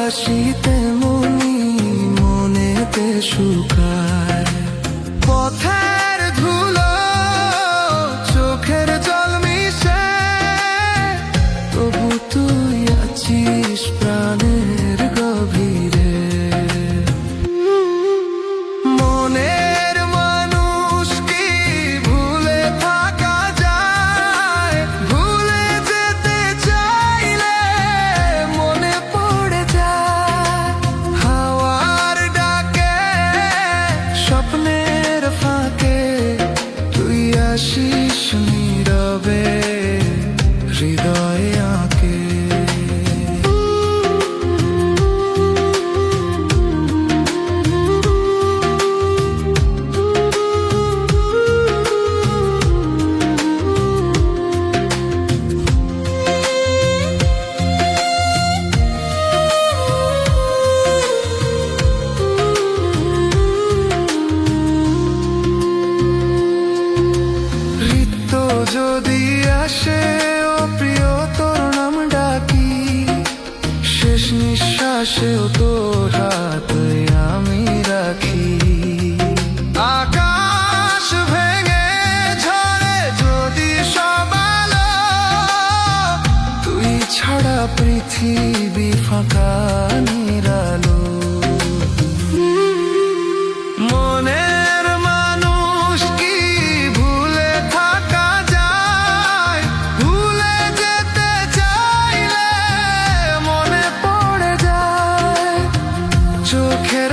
বাসিতে মনি মনেতে শুকায়। পথের ধুলো চোখের জল মিশে, তবু তুই আছিস প্রাণের গভীরে। মনের মানুষ কি ভুলে থাকা যায়? ভুলে যেতে চাইলে মনে পড়ে যায় হাওয়ার ডাকে, স্বপ্নের ফাঁকে তুই আসিস নীরবে হৃদয়ে আঁকে। যদি আসে ও প্রিয় তোর নাম ডাকি, শেষ নিঃশ্বাসেও তোর হাত আমি রাখি। আকাশ ভেঙে ঝরে যদি সব আলো, তুই ছাড়া পৃথিবী ফাঁকা নিরালো। মনের মানুষ কি ভুলে থাকা যায়? ভুলে যেতে চাইলে মনে পড়ে যায় চোখের